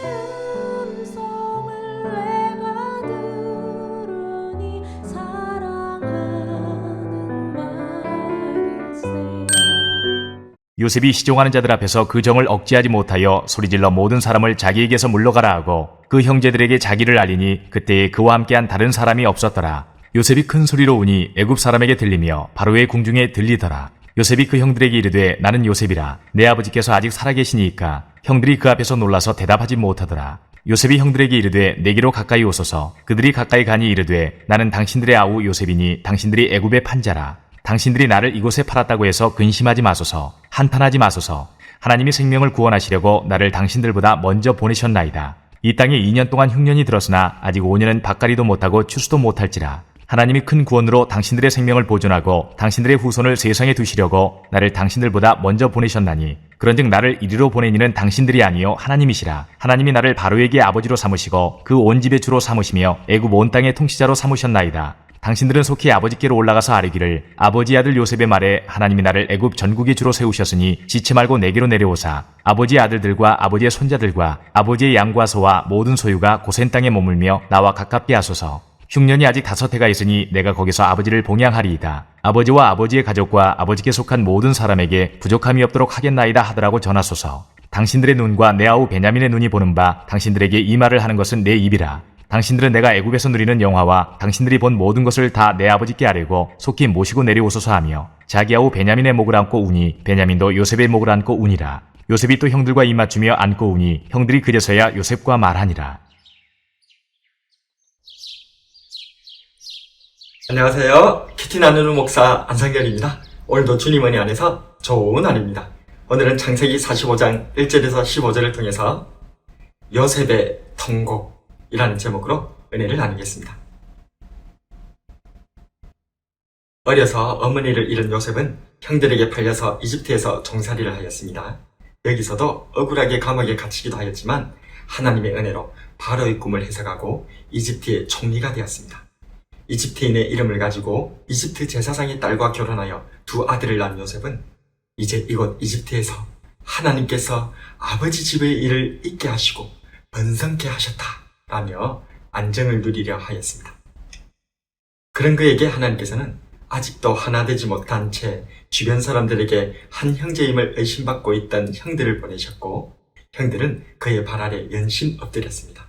음성을 내가 들으니 사랑하는 말일세. 요셉이 시종하는 자들 앞에서 그 정을 억제하지 못하여 소리질러 모든 사람을 자기에게서 물러가라 하고 그 형제들에게 자기를 알리니 그때에 그와 함께한 다른 사람이 없었더라. 요셉이 큰 소리로 우니 애굽 사람에게 들리며 바로의 궁중에 들리더라. 요셉이 그 형들에게 이르되 나는 요셉이라. 내 아버지께서 아직 살아계시니이까. 형들이 그 앞에서 놀라서 대답하지 못하더라. 요셉이 형들에게 이르되 내게로 가까이 오소서. 그들이 가까이 가니 이르되 나는 당신들의 아우 요셉이니 당신들이 애굽의 판자라. 당신들이 나를 이곳에 팔았다고 해서 근심하지 마소서. 한탄하지 마소서. 하나님이 생명을 구원하시려고 나를 당신들보다 먼저 보내셨나이다. 이 땅에 2년 동안 흉년이 들었으나 아직 5년은 밭갈이도 못하고 추수도 못할지라. 하나님이 큰 구원으로 당신들의 생명을 보존하고 당신들의 후손을 세상에 두시려고 나를 당신들보다 먼저 보내셨나니 그런즉 나를 이리로 보낸 이는 당신들이 아니요 하나님이시라. 하나님이 나를 바로에게 아버지로 삼으시고 그 온 집의 주로 삼으시며 애굽 온 땅의 통치자로 삼으셨나이다. 당신들은 속히 아버지께로 올라가서 아뢰기를 아버지 아들 요셉의 말에 하나님이 나를 애굽 전국의 주로 세우셨으니 지체 말고 내게로 내려오사 아버지의 아들들과 아버지의 손자들과 아버지의 양과 소와 모든 소유가 고센 땅에 머물며 나와 가깝게 하소서. 흉년이 아직 5해가 있으니 내가 거기서 아버지를 봉양하리이다. 아버지와 아버지의 가족과 아버지께 속한 모든 사람에게 부족함이 없도록 하겠나이다 하더라고 전하소서. 당신들의 눈과 내 아우 베냐민의 눈이 보는 바 당신들에게 이 말을 하는 것은 내 입이라. 당신들은 내가 애굽에서 누리는 영화와 당신들이 본 모든 것을 다 내 아버지께 아뢰고 속히 모시고 내려오소서 하며 자기 아우 베냐민의 목을 안고 우니 베냐민도 요셉의 목을 안고 우니라. 요셉이 또 형들과 입맞추며 안고 우니 형들이 그제서야 요셉과 말하니라. 안녕하세요. 키티 나누는 목사 안상결입니다. 오늘도 주님 은혜 안에서 좋은 날입니다. 오늘은 창세기 45장 1절에서 15절을 통해서 요셉의 통곡이라는 제목으로 은혜를 나누겠습니다. 어려서 어머니를 잃은 요셉은 형들에게 팔려서 이집트에서 종살이를 하였습니다. 여기서도 억울하게 감옥에 갇히기도 하였지만 하나님의 은혜로 바로의 꿈을 해석하고 이집트의 총리가 되었습니다. 이집트인의 이름을 가지고 이집트 제사장의 딸과 결혼하여 2 아들을 낳은 요셉은 이제 이곳 이집트에서 하나님께서 아버지 집의 일을 잊게 하시고 번성케 하셨다라며 안정을 누리려 하였습니다. 그런 그에게 하나님께서는 아직도 하나 되지 못한 채 주변 사람들에게 한 형제임을 의심받고 있던 형들을 보내셨고 형들은 그의 발 아래 연신 엎드렸습니다.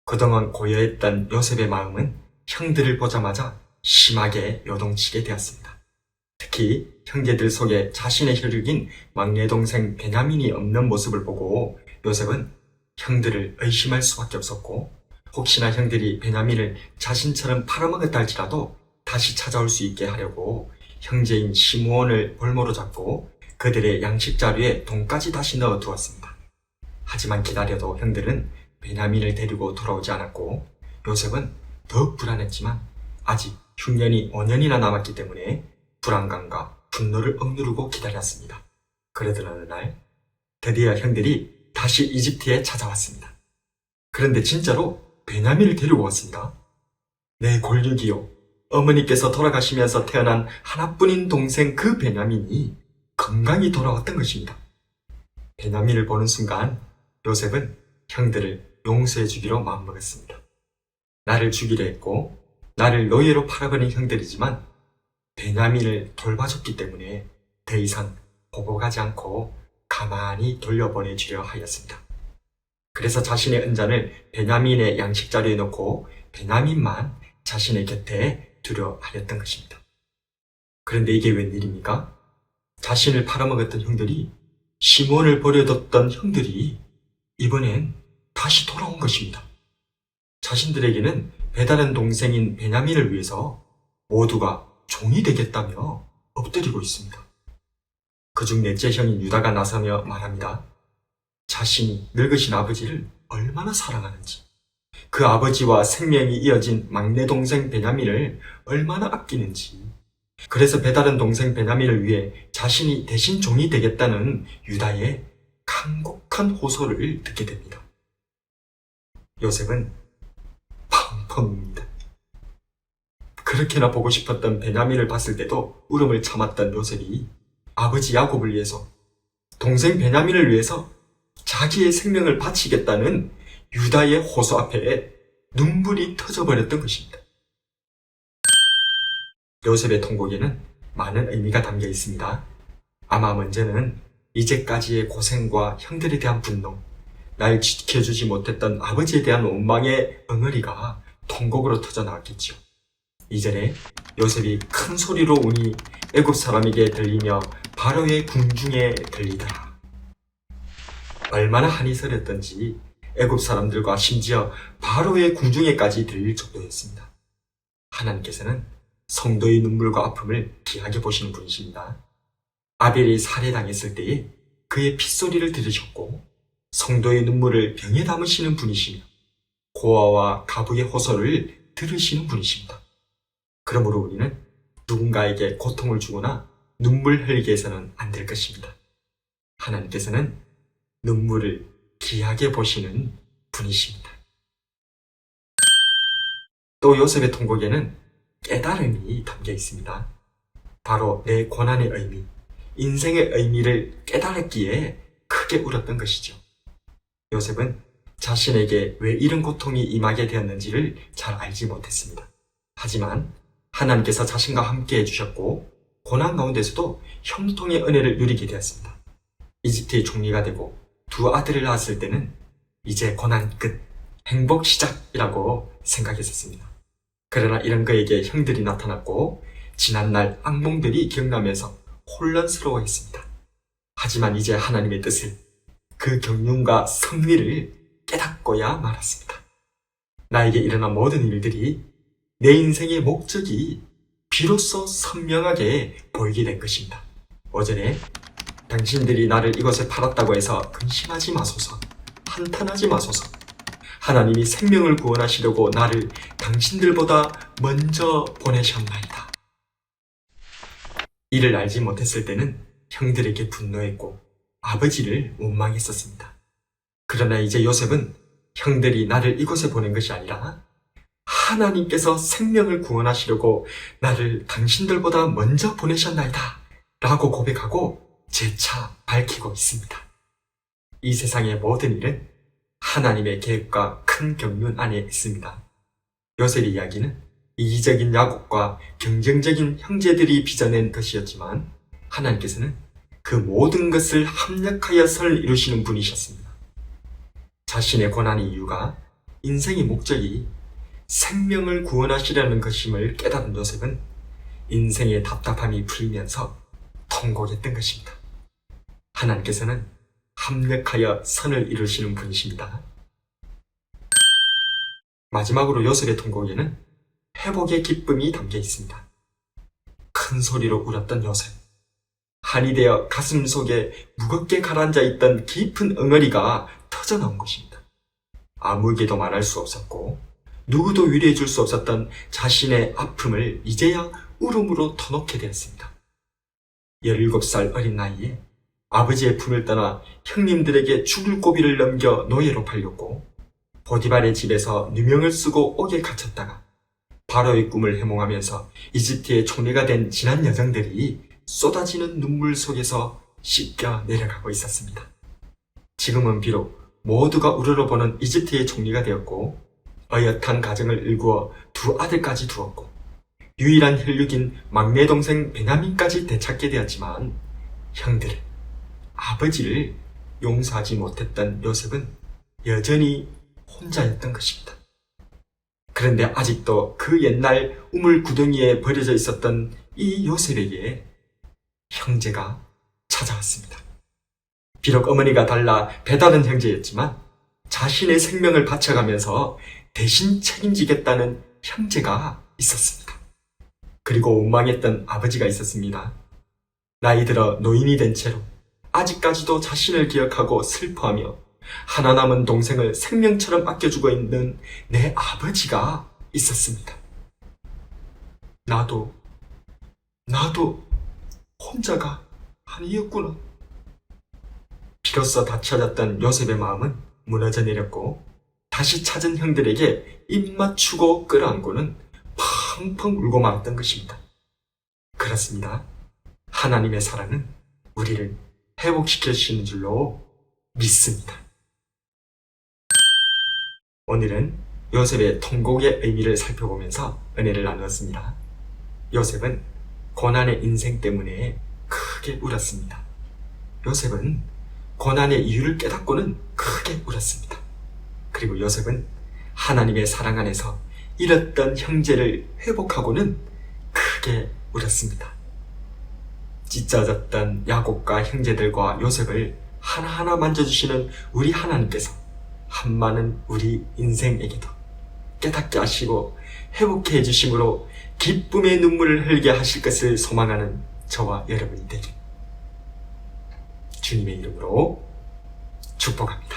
그동안 고요했던 요셉의 마음은 형들을 보자마자 심하게 요동치게 되었습니다. 특히 형제들 속에 자신의 혈육인 막내 동생 베냐민이 없는 모습을 보고 요셉은 형들을 의심할 수밖에 없었고 혹시나 형들이 베냐민을 자신처럼 팔아먹었다 할지라도 다시 찾아올 수 있게 하려고 형제인 시므온을 볼모로 잡고 그들의 양식 자루에 돈까지 다시 넣어 두었습니다. 하지만 기다려도 형들은 베냐민을 데리고 돌아오지 않았고 요셉은 더욱 불안했지만 아직 흉년이 5년이나 남았기 때문에 불안감과 분노를 억누르고 기다렸습니다. 그러던 어느 날 드디어 형들이 다시 이집트에 찾아왔습니다. 그런데 진짜로 베냐민을 데리고 왔습니다. 내 골육이요. 어머니께서 돌아가시면서 태어난 하나뿐인 동생 그 베냐민이 건강히 돌아왔던 것입니다. 베냐민을 보는 순간 요셉은 형들을 용서해 주기로 마음먹었습니다. 나를 죽이려 했고 나를 노예로 팔아버린 형들이지만 베냐민을 돌봐줬기 때문에 더 이상 보복하지 않고 가만히 돌려보내주려 하였습니다. 그래서 자신의 은잔을 베냐민의 양식 자루에 넣고 베냐민만 자신의 곁에 두려 하였던 것입니다. 그런데 이게 웬일입니까? 자신을 팔아먹었던 형들이 시몬을 버려뒀던 형들이 이번엔 다시 돌아온 것입니다. 자신들에게는 배다른 동생인 베냐민을 위해서 모두가 종이 되겠다며 엎드리고 있습니다. 그중 넷째 형인 유다가 나서며 말합니다. 자신이 늙으신 아버지를 얼마나 사랑하는지, 그 아버지와 생명이 이어진 막내 동생 베냐민을 얼마나 아끼는지, 그래서 배다른 동생 베냐민을 위해 자신이 대신 종이 되겠다는 유다의 간곡한 호소를 듣게 됩니다. 요셉은 펑펑입니다. 그렇게나 보고 싶었던 베냐민을 봤을 때도 울음을 참았던 요셉이 아버지 야곱을 위해서, 동생 베냐민을 위해서 자기의 생명을 바치겠다는 유다의 호소 앞에 눈물이 터져버렸던 것입니다. 요셉의 통곡에는 많은 의미가 담겨 있습니다. 아마 먼저는 이제까지의 고생과 형들에 대한 분노, 날 지켜주지 못했던 아버지에 대한 원망의 엉어리가 통곡으로 터져나왔겠죠. 2절에 요셉이 큰 소리로 우니 애굽 사람에게 들리며 바로의 궁중에 들리더라. 얼마나 한이 서렸던지 애굽 사람들과 심지어 바로의 궁중에까지 들릴 정도였습니다. 하나님께서는 성도의 눈물과 아픔을 귀하게 보시는 분이십니다. 아벨이 살해당했을 때에 그의 핏소리를 들으셨고 성도의 눈물을 병에 담으시는 분이시며 고아와 가부의 호소를 들으시는 분이십니다. 그러므로 우리는 누군가에게 고통을 주거나 눈물 흘리게 해서는 안 될 것입니다. 하나님께서는 눈물을 귀하게 보시는 분이십니다. 또 요셉의 통곡에는 깨달음이 담겨 있습니다. 바로 내 고난의 의미, 인생의 의미를 깨달았기에 크게 울었던 것이죠. 요셉은 자신에게 왜 이런 고통이 임하게 되었는지를 잘 알지 못했습니다. 하지만 하나님께서 자신과 함께 해주셨고 고난 가운데서도 형통의 은혜를 누리게 되었습니다. 이집트의 총리가 되고 두 아들을 낳았을 때는 이제 고난 끝, 행복 시작이라고 생각했었습니다. 그러나 이런 그에게 형들이 나타났고 지난날 악몽들이 기억나면서 혼란스러워했습니다. 하지만 이제 하나님의 뜻을, 그 경륜과 섭리를 깨닫고야 말았습니다. 나에게 일어난 모든 일들이 내 인생의 목적이 비로소 선명하게 보이게 된 것입니다. 5절에 당신들이 나를 이곳에 팔았다고 해서 근심하지 마소서, 한탄하지 마소서. 하나님이 생명을 구원하시려고 나를 당신들보다 먼저 보내셨나이다. 이를 알지 못했을 때는 형들에게 분노했고 아버지를 원망했었습니다. 그러나 이제 요셉은 형들이 나를 이곳에 보낸 것이 아니라 하나님께서 생명을 구원하시려고 나를 당신들보다 먼저 보내셨나이다 라고 고백하고 재차 밝히고 있습니다. 이 세상의 모든 일은 하나님의 계획과 큰 경륜 안에 있습니다. 요셉의 이야기는 이기적인 야곱과 경쟁적인 형제들이 빚어낸 것이었지만 하나님께서는 그 모든 것을 합력하여 선을 이루시는 분이셨습니다. 자신의 고난의 이유가, 인생의 목적이 생명을 구원하시려는 것임을 깨달은 요셉은 인생의 답답함이 풀리면서 통곡했던 것입니다. 하나님께서는 합력하여 선을 이루시는 분이십니다. 마지막으로 요셉의 통곡에는 회복의 기쁨이 담겨 있습니다. 큰 소리로 울었던 요셉. 한이 되어 가슴 속에 무겁게 가라앉아 있던 깊은 엉어리가 터져나온 것입니다. 아무에게도 말할 수 없었고 누구도 위로해 줄 수 없었던 자신의 아픔을 이제야 울음으로 터놓게 되었습니다. 17살 어린 나이에 아버지의 품을 떠나 형님들에게 죽을 고비를 넘겨 노예로 팔렸고 보디발의 집에서 누명을 쓰고 옥에 갇혔다가 바로의 꿈을 해몽하면서 이집트의 총리가 된 지난 여정들이 쏟아지는 눈물 속에서 씻겨 내려가고 있었습니다. 지금은 비록 모두가 우러러보는 이집트의 총리가 되었고 어엿한 가정을 일구어 두 아들까지 두었고 유일한 혈육인 막내 동생 베냐민까지 되찾게 되었지만 형들을, 아버지를 용서하지 못했던 요셉은 여전히 혼자였던 것입니다. 그런데 아직도 그 옛날 우물 구덩이에 버려져 있었던 이 요셉에게 형제가 찾아왔습니다. 비록 어머니가 달라 배다른 형제였지만 자신의 생명을 바쳐가면서 대신 책임지겠다는 형제가 있었습니다. 그리고 원망했던 아버지가 있었습니다. 나이 들어 노인이 된 채로 아직까지도 자신을 기억하고 슬퍼하며 하나 남은 동생을 생명처럼 아껴주고 있는 내 아버지가 있었습니다. 나도 혼자가 아니었구나. 비로소 다쳐졌던 요셉의 마음은 무너져 내렸고 다시 찾은 형들에게 입 맞추고 끌어안고는 펑펑 울고 말았던 것입니다. 그렇습니다. 하나님의 사랑은 우리를 회복시켜 주시는 줄로 믿습니다. 오늘은 요셉의 통곡의 의미를 살펴보면서 은혜를 나누었습니다. 요셉은 고난의 인생 때문에 크게 울었습니다. 요셉은 고난의 이유를 깨닫고는 크게 울었습니다. 그리고 요셉은 하나님의 사랑 안에서 잃었던 형제를 회복하고는 크게 울었습니다. 찢어졌던 야곱과 형제들과 요셉을 하나하나 만져주시는 우리 하나님께서 한많은 우리 인생에게도 깨닫게 하시고 회복해 해주심으로 기쁨의 눈물을 흘게 하실 것을 소망하는 저와 여러분이 되길 주님의 이름으로 축복합니다.